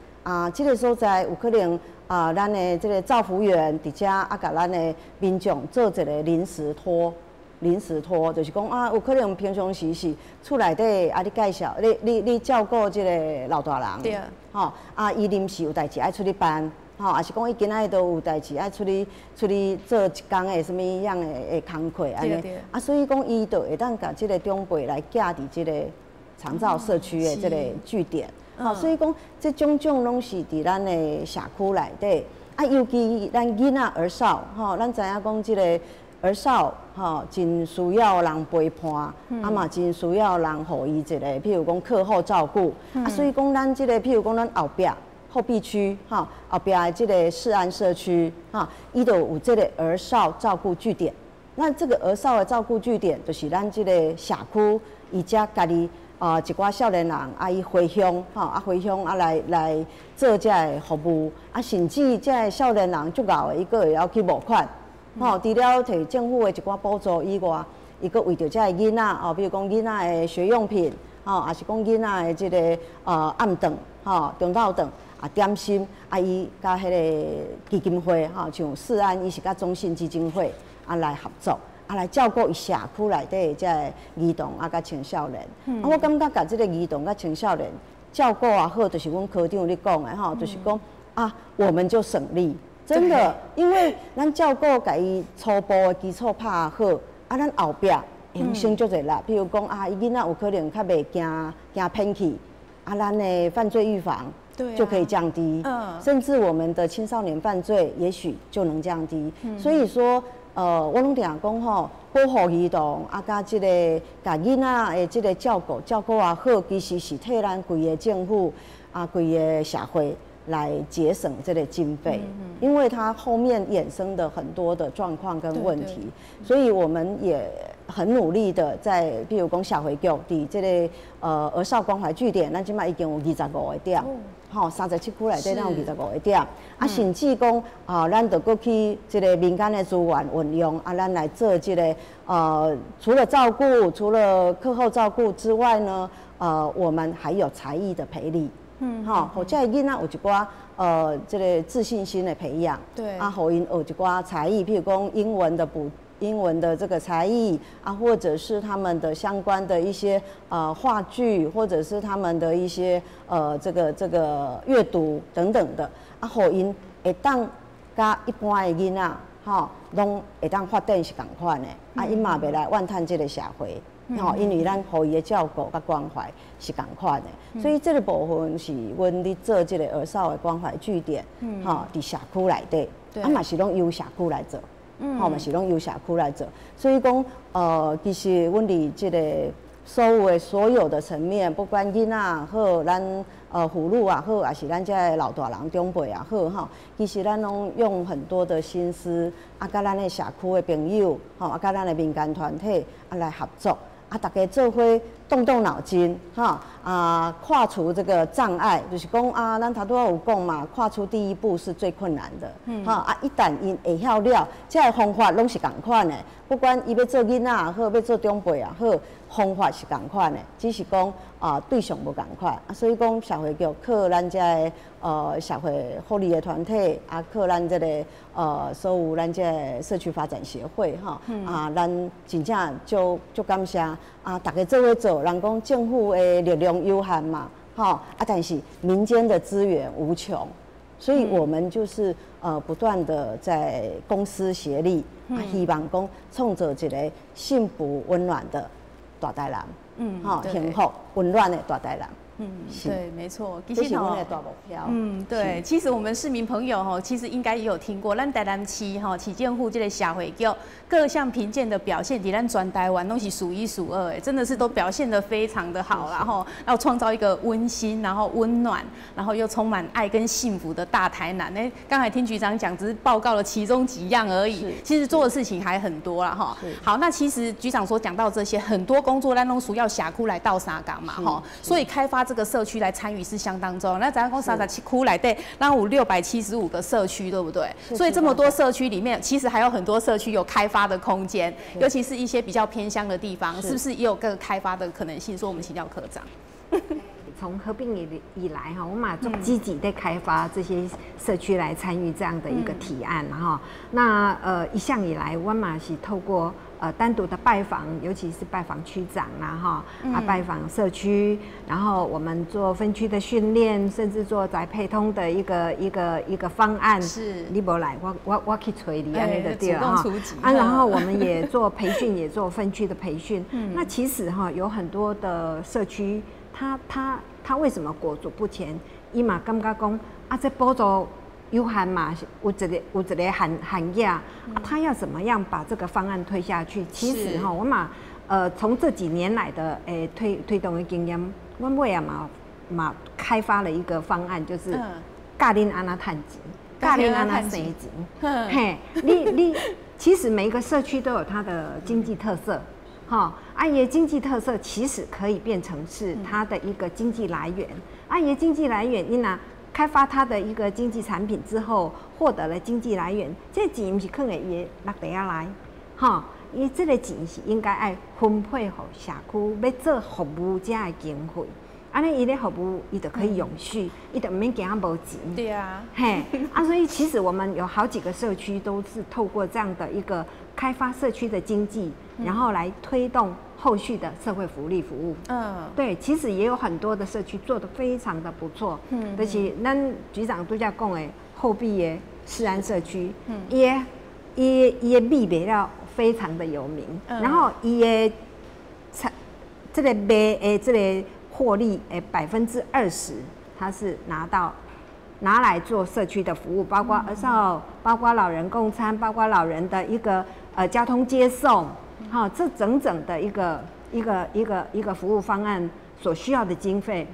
B: 这个所在有可能咱的这个照服员伫遮甲咱的民众做一个临时托，就是讲有可能平常时是厝内底你介绍，你照顾这个老大人，对，伊临时有代志爱出去办。也是讲伊今仔都有代志爱出去做一工的什么样的工课安尼，所以讲伊就会当甲这个长辈来寄伫这个长照社区的这个据点。所以讲这种拢是伫咱的社区内底。尤其咱囡仔儿少，咱知影讲这个儿少，真需要人陪伴，嘛真需要人互伊一个，譬如讲课后照顾。所以讲咱这个，譬如讲咱后壁区后边的这个世安社区伊都有这个儿少照顾据点。那这个儿少的照顾据点，就是咱这个社区伊遮家己一寡少年人伊回乡回乡来做这个服务甚至这个少年人足够的，伊个会晓去募款除了摕政府的一寡补助以外，伊个为着这个囡仔比如讲囡仔的学用品也是讲囡仔的这个暗顿中昼顿。点心伊甲迄个基金会像世安伊是甲中信基金会来合作来照顾伊社区内底这儿童甲青少年。我感觉甲这个儿童甲青少年照顾好，就是阮科长咧讲的就是讲我们就省力，真的，因为咱照顾甲伊初步的基础拍好咱后壁会用省足侪力。譬如讲伊囡仔有可能较袂惊偏去咱的犯罪预防。就可以降低，甚至我们的青少年犯罪也许就能降低。所以说，我拢定讲吼，保护儿童啊，甲即个甲囡仔的即个照顾啊好，其实是替咱规个政府啊，规个社会来节省这个经费，因为它后面衍生的很多的状况跟问题，所以我们也很努力的在，比如讲社会局伫这个儿少关怀据点，咱即摆已经有25个点。吼，37区内底咱有25个点，啊，甚至讲咱就过去这个民间的资源运用，啊，咱来做这个除了照顾，除了课后照顾之外呢，我们还有才艺的培力，吼，或者囡仔有一寡这个自信心的培养，
A: 对，
B: 啊，互因学一寡才艺，譬如讲英文的这个才艺啊，或者是他们的相关的一些话剧，或者是他们的一些这个阅读等等的啊，互因会当甲一般的囡仔吼，拢会当发展是同款的，啊，因嘛袂来怨叹这个社会，吼，因为咱互伊的照顾甲关怀是同款的，所以这个部分是阮伫做这个儿少的关怀据点，吼，伫社区内底，啊嘛是拢由社区来做。吼嘛是拢由社区来做，所以讲其实阮伫即个所有的层面，不管囡仔好，咱妇女也好，也是咱这个老大人长辈也好，吼，其实咱拢用很多的心思，啊，甲咱的社区的朋友，吼，啊，甲咱的民间团体啊来合作，啊，大家做伙动脑筋，哈，跨除这个障碍，就是讲啊，咱头拄仔有讲嘛，跨出第一步是最困难的，一旦因会晓了，这个方法拢是同款的，不管伊要做囡仔也好，要做长辈也好，方法是同款的，只是讲对象无同款，所以讲社会局靠咱这个社会福利的团体，啊，靠咱这个所有咱这个社区发展协会，哈，咱真正就感谢啊，大家做伙做。人讲政府的力量有限嘛，但是民间的资源无穷，所以我们就是不断的在公私协力，希望讲创造一个幸福温暖的大台南，幸福温暖的大台南。
A: 对，没错，
B: 这是我们的大目标。
A: 对，其实我们市民朋友其实应该也有听过，咱台南市市政府这个社会局各项评鉴的表现，在咱全台湾都是数一数二，真的是都表现得非常的好，然后要创造一个温馨，然后温暖，然后又充满爱跟幸福的大台南。刚才听局长讲，只是报告了其中几样而已，其实做的事情还很多啦哈。好，那其实局长所讲到这些很多工作，咱拢需要社区来到三港嘛哈，所以开发这个社区来参与是相当重要。那咱讲37区内底，咱有675个社区，对不对？所以这么多社区里面，其实还有很多社区有开发的空间，尤其是一些比较偏乡的地方，是不是也有个开发的可能性？说我们请教科长。
C: 从合并以来哈，我们就积极在开发这些社区来参与这样的一个提案，然后那一向以来，我们是透过单独的拜访，尤其是拜访区长啦哈，拜访社区，然后我们做分区的训练，甚至做宅配通的一个方案。是，你不来，我去催你安尼的对哈。然后我们也做培训，也做分区的培训。那其实哈，有很多的社区。他为什么裹足不前？伊嘛感觉讲这补助有限嘛，有一个限额，他要怎么样把这个方案推下去？其实哈，我嘛从这几年来的推动的经验，我尾啊嘛开发了一个方案，就是教恁安那趁钱，教恁安那生钱。嘿，你其实每一个社区都有它的经济特色。阿爷经济特色其实可以变成是它的一个经济来源。阿爷经济来源，你拿开发它的一个经济产品之后，获得了经济来源，这钱不是放在伊落地下来，伊这个钱是应该爱分配给社区要做服务者的经费。安尼伊咧服务，伊就可以永续，伊就唔免惊无钱。
A: 对啊，
C: 所以其实我们有好几个社区都是透过这样的一个开发社区的经济，然后来推动后续的社会福利服务。对，其实也有很多的社区做得非常的不错。就是咱局长都在讲的后壁的世安社区，伊的米卖了非常的有名，然后伊的这个卖的这个获利20%，它是拿来做社区的服务，包括儿少，包括老人共餐，包括老人的一个交通接送，哈，这整整的一个服务方案所需要的经费，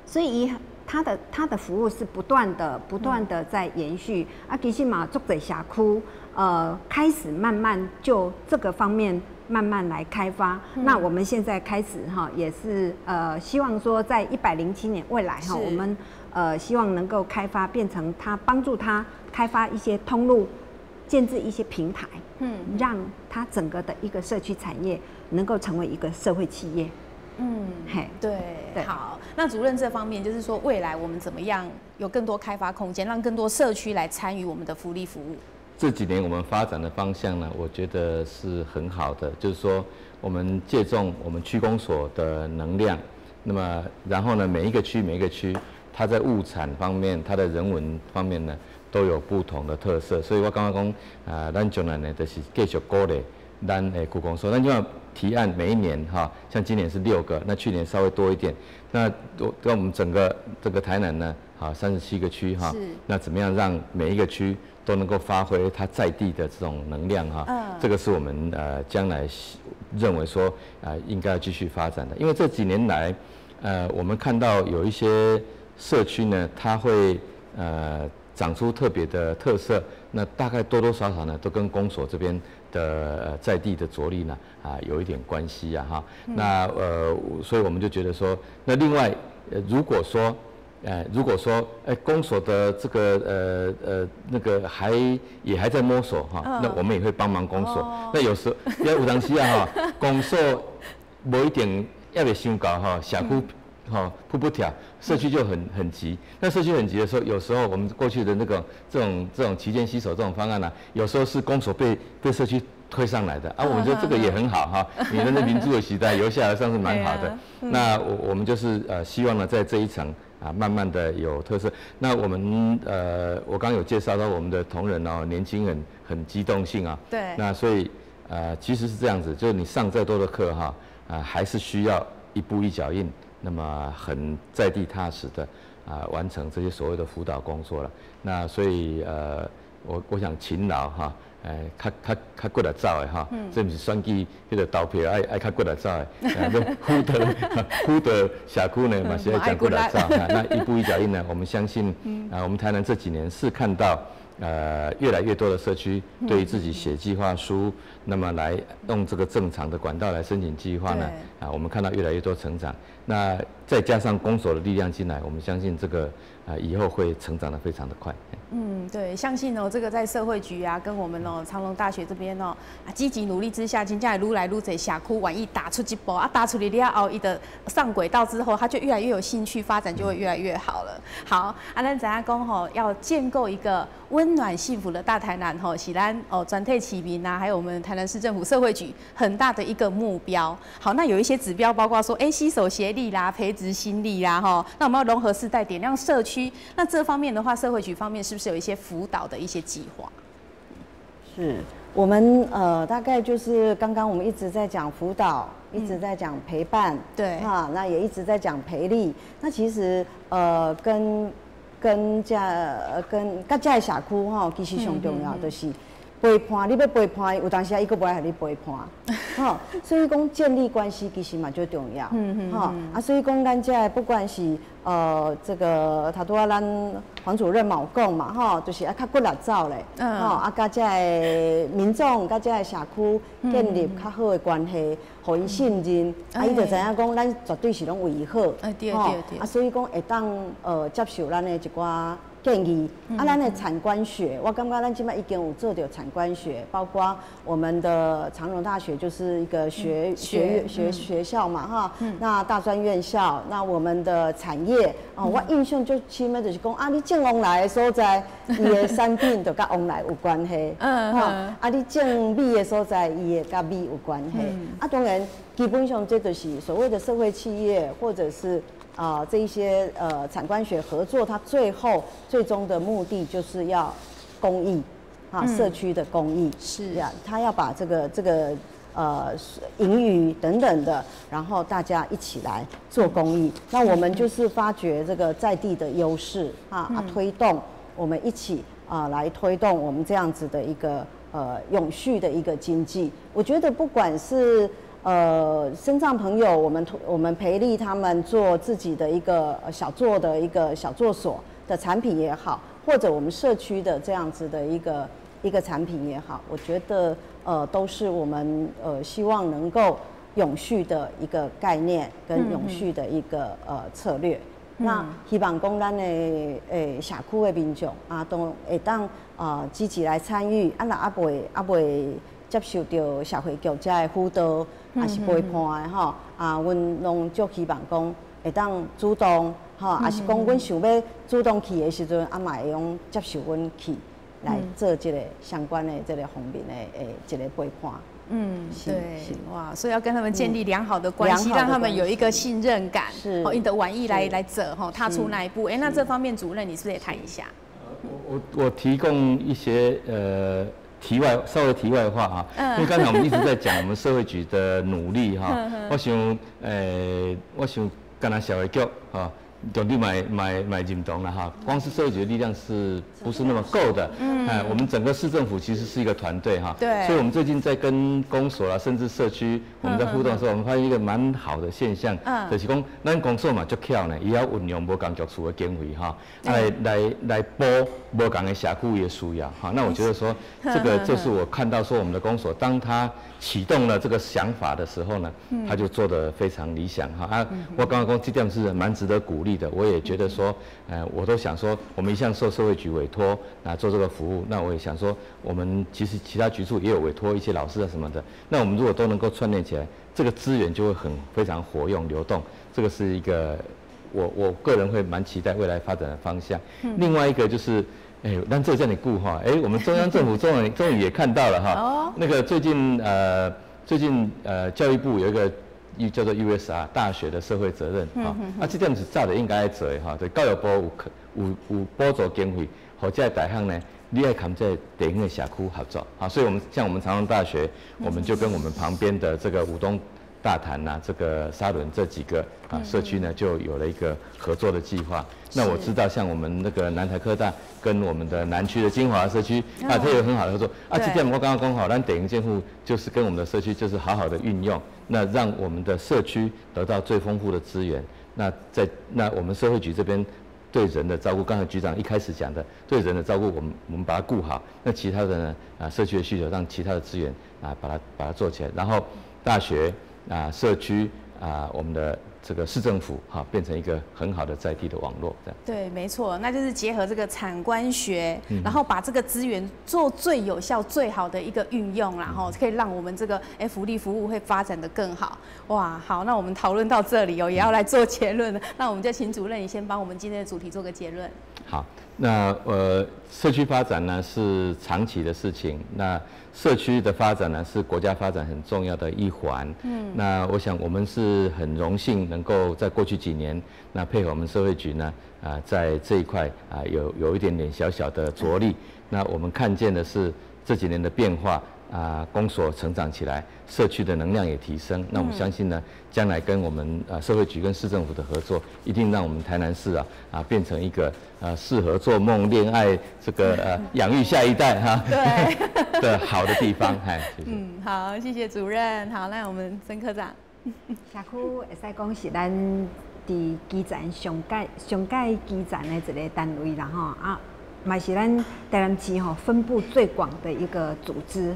C: 所以它的服务是不断的在延续。其实嘛，足侪社区开始慢慢就这个方面慢慢来开发。那我们现在开始也是希望说在107年未来我们希望能够开发变成帮助它开发一些通路，建置一些平台，让它整个的一个社区产业能够成为一个社会企业。
A: 对，好。那主任这方面就是说，未来我们怎么样有更多开发空间，让更多社区来参与我们的福利服务？
D: 这几年我们发展的方向呢，我觉得是很好的，就是说我们借重我们区公所的能量，那么然后呢，每一个区，它在物产方面、它的人文方面呢，都有不同的特色。所以我刚刚讲，咱将来呢，就是继续鼓励咱的区公所，咱就要提案每一年像今年是6个，那去年稍微多一点。那我们整个这个台南呢，37个区那怎么样让每一个区都能够发挥它在地的这种能量这个是我们将来认为说应该要继续发展的。因为这几年来我们看到有一些社区呢，它会长出特别的特色，那大概多多少少呢都跟公所这边的在地的着力呢有一点关系那所以我们就觉得说，那另外如果说公所的这个那个也还在摸索那我们也会帮忙公所。那有时要有当时公所无一定要袂伤高社区扑不跳，社区就很急。那社区很急的时候，有时候我们过去的那个这种旗舰携手这种方案呢，有时候是公所被社区推上来的我们觉得这个也很好你们的民主的时代由下而上是蛮好的。那我们就是希望呢，在这一层慢慢的有特色。那我们我刚刚有介绍到我们的同仁年轻人很机动性
A: 对。
D: 那所以其实是这样子，就是你上再多的课还是需要一步一脚印。那么很在地踏实的完成这些所谓的辅导工作了。那所以我想勤劳较骨力走的这不是选举迄个投票爱较骨力走的，辅导社区呢嘛是要讲骨力走那一步一脚印呢，我们相信我们台南这几年是看到越来越多的社区对于自己写计划书，那么来用这个正常的管道来申请计划呢我们看到越来越多成长。那再加上公所的力量进来，我们相信这个以后会成长得非常的快。
A: 对，相信这个在社会局跟我们长隆大学这边积极努力之下，真正会愈来愈多社区愿意打出一步打出去了后，伊的上轨道之后，他就越来越有兴趣，发展就会越来越好了。好，咱知影讲要建构一个温暖幸福的大台南是咱全体市民还有我们台南市政府社会局很大的一个目标。好，那有一些指标，包括说携手协力啦、培植心力啦那我们要融合世代、点亮社区。那这方面的话，社会局方面是不是有一些辅导的一些计划？
B: 是我们大概就是刚刚我们一直在讲辅导，一直在讲陪伴，
A: 对
B: 那也一直在讲培力。那其实跟各家的社区其实上重要就是陪伴，你要陪伴，有当时伊佫不爱和你陪伴，所以讲建立关系其实嘛最重要，所以讲咱这不管是这个头拄咱黄主任嘛有讲嘛，就是较骨力走咧，甲这的民众、甲这的社区建立较好的关系，互伊信任，伊就知影讲咱绝对是拢为伊好，
A: 对，
B: 所以讲会当接受咱的一寡建议咱的产官学，我感觉咱现在已经有做到产官学，包括我们的长荣大学就是一个学校嘛那大专院校，那我们的产业我印象最深的就是讲你种往来的所在，伊的产品就甲往来有关系，你种米的所在，伊会甲米有关系，当然基本上这就是所谓的社会企业或者是。这一些产官学合作，它最终的目的就是要公益社区的公益
A: 是
B: 呀，他要把这个盈余等等的，然后大家一起来做公益。那我们就是发掘这个在地的优势推动我们一起来推动我们这样子的一个永续的一个经济。我觉得不管是身障朋友，我们培力他们做自己的一个小作所的产品也好，或者我们社区的这样子的一个产品也好，我觉得都是我们希望能够永续的一个概念跟永续的一个策略。那希望讲咱的社区的民众啊，都会当积极来参与，啊，若未接受到社会局这的辅导，还是陪伴的吼，阮拢足希望讲会当主动吼，还是讲阮想要主动去的时阵，嘛会用接受阮去来做这个相关的这个方面的一个陪伴。
A: 对，哇，所以要跟他们建立良好的关系，让他们有一个信任感，是，你的玩意来走，踏出那一步。那这方面主任，你是不是也谈一下？
D: 我提供一些稍微题外话哈，因为刚才我们一直在讲我们社会局的努力哈，我想干那社会局哈。总体买认同了哈，光是社会局的力量是不是那么够的？我们整个市政府其实是一个团队哈，对，所以我们最近在跟公所啊，甚至社区，我们在互动的时候，我们发现一个蛮好的现象，就是讲咱公所嘛足巧呢，伊要运用无同局处的经费哈，来补无同的社区的需要哈。那我觉得说，这个就是我看到说我们的公所，当他启动了这个想法的时候呢，他就做得非常理想哈。我刚刚讲这点是蛮值得鼓励的，我也觉得说，我都想说，我们一向受社会局委托做这个服务，那我也想说，我们其实其他局处也有委托一些老师啊什么的，那我们如果都能够串联起来，这个资源就会非常活用流动，这个是一个我个人会蛮期待未来发展的方向。另外一个就是。但这叫你顾哈，我们中央政府终于也看到了哈，那个最近教育部有一个叫做 USR 大学的社会责任哈，这点是早就应该做的哈，就教育部有补助经费，或者大项呢，你要跟这地方的社区合作啊，所以像我们长荣大学，我们就跟我们旁边的这个武东大潭这个沙仑这几个社区呢，就有了一个合作的计划。那我知道，像我们那个南台科大跟我们的南区的金华社区它有很好的合作这点我刚刚讲好，咱地方政府就是跟我们的社区就是好好的运用，那让我们的社区得到最丰富的资源。那我们社会局这边对人的照顾，刚才局长一开始讲的，对人的照顾，我们把它顾好。那其他的呢社区的需求，让其他的资源把它做起来，然后大学社区我们的这个市政府变成一个很好的在地的网络，这样。
A: 对，没错，那就是结合这个产官学，然后把这个资源做最有效、最好的一个运用，然后可以让我们这个福利服务会发展得更好。哇，好，那我们讨论到这里也要来做结论了。那我们就请主任你先帮我们今天的主题做个结论。
D: 好，那社区发展呢是长期的事情，那社区的发展呢是国家发展很重要的一环。那我想我们是很荣幸能够在过去几年，那配合我们社会局呢，在这一块有一点点小小的着力。那我们看见的是这几年的变化。公所成长起来，社区的能量也提升。那我们相信呢，将来跟我们社会局跟市政府的合作，一定让我们台南市变成一个适合做梦、恋爱这个养育下一代对的好的地方。谢谢。
A: 好，谢谢主任。好，那我们曾科长。
C: 社区会使讲是咱伫基层上界基层的一个单位啦吼嘛是咱台南市分布最广的一个组织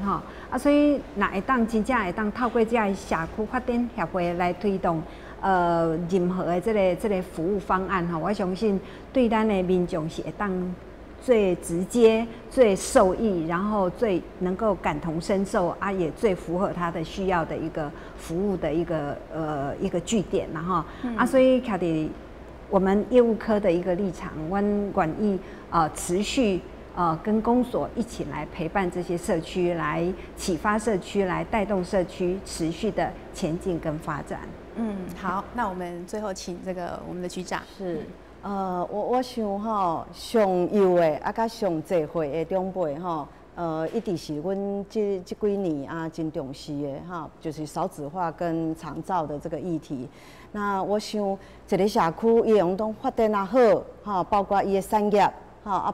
C: 所以若会当真正会当透过这个社区发展协会来推动任何的这个服务方案我相信对咱的民众是会当最直接、最受益，然后最能够感同身受也最符合他的需要的一个服务的一个据点所以卡伫我们业务科的一个立场，我愿意持续跟公所一起来陪伴这些社区，来启发社区，来带动社区持续的前进跟发展。
A: 好，那我们最后请这个我们的局长。
B: 是，我想上优的甲上济岁的长辈一直是阮这几年真重视的就是少子化跟长照的这个议题。那我想一个社区伊用当发展好包括伊的产业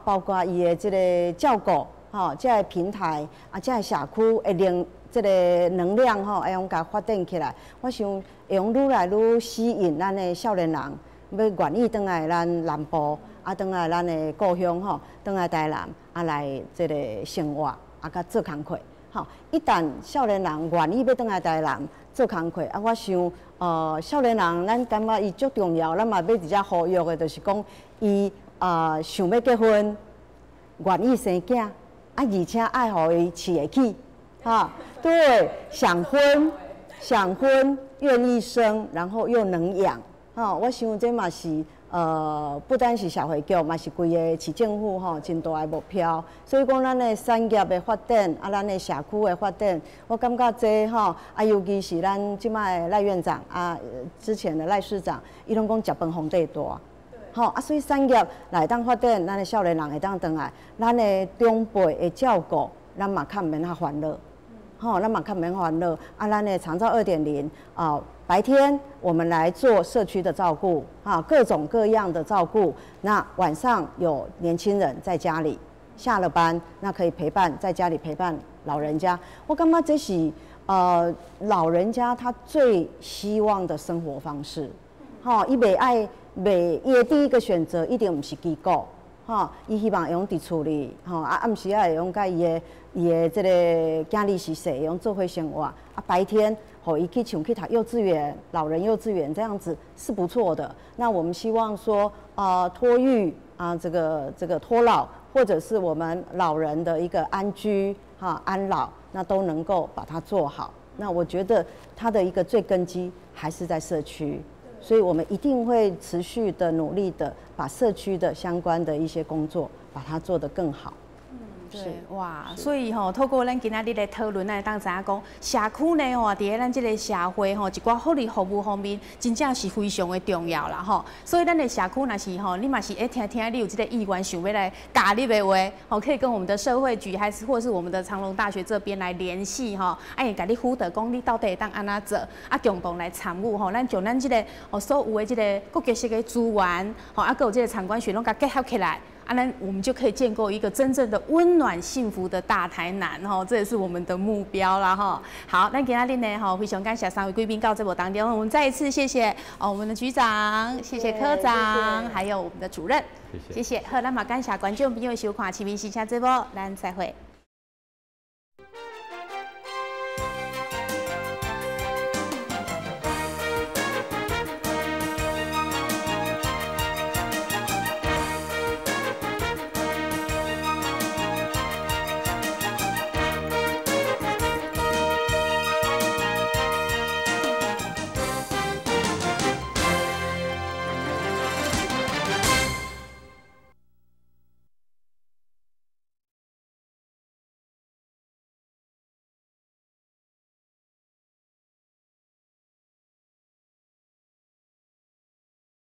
B: 包括伊的这个照顾吼，这个平台啊，这个社区会这个能量吼，会用甲发展起来。我想会用愈来愈吸引咱的少年人，要愿意转来咱南部，啊，转来咱的故乡吼，转来台南，啊来这个生活，啊甲做工课。吼，一旦少年人愿意要转来台南做工课，啊，我想少年人咱感觉伊足重要，咱嘛要直接呼吁的，就是讲伊想要结婚，愿意生囝，啊，而且爱互伊饲会起。对，想婚，愿意生，然后又能养，我想这嘛是不单是社会局，嘛是规个市政府真大的目标。所以讲，咱的产业的发展，啊，咱的社区的发展，我感觉这尤其是咱即摆的赖院长啊，之前的赖市长，伊拢讲食饭皇帝大。所以产业来当发展，咱的少年人会当转来，咱的长辈的照顾，咱嘛较免遐烦恼。咱嘛较免烦恼。啊，咱的长照2.0白天我们来做社区的照顾，各种各样的照顾。那晚上有年轻人在家里下了班，那可以在家里陪伴老人家。我感觉这是老人家他最希望的生活方式。伊伊的第一个选择一定不是机构。伊希望会用伫厝里，暗时会用甲伊的这个囝儿是谁，用做伙生活。白天互伊去读幼稚园、老人幼稚园这样子是不错的。那我们希望说，托育这个托老，或者是我们老人的一个安居安老，那都能够把它做好。那我觉得它的一个最根基还是在社区。所以我们一定会持续的努力的，把社区的相关的一些工作，把它做得更好。
A: 对，哇，所以透过咱今仔日的讨论，咱会当知影讲，社区呢伫咱这个社会一寡福利服务方面，真正是非常的重要啦所以咱的社区若是你嘛是听你有这个意愿想要来加入的话，可以跟我们的社会局或是我们的长隆大学这边来联系会甲你辅导讲你到底会当安怎做，共同来参与咱将咱这个所有的这个国际性的资源还有这个参观学拢甲结合起来。那我们就可以建构一个真正的温暖幸福的大台南这也是我们的目标啦好，那今天呢非常感谢3位贵宾到这部当中，我们再一次谢谢我们的局长，谢谢科长，还有我们的主任，谢谢。好，咱嘛感谢观众朋友收看《市民新闻》这部，咱再会。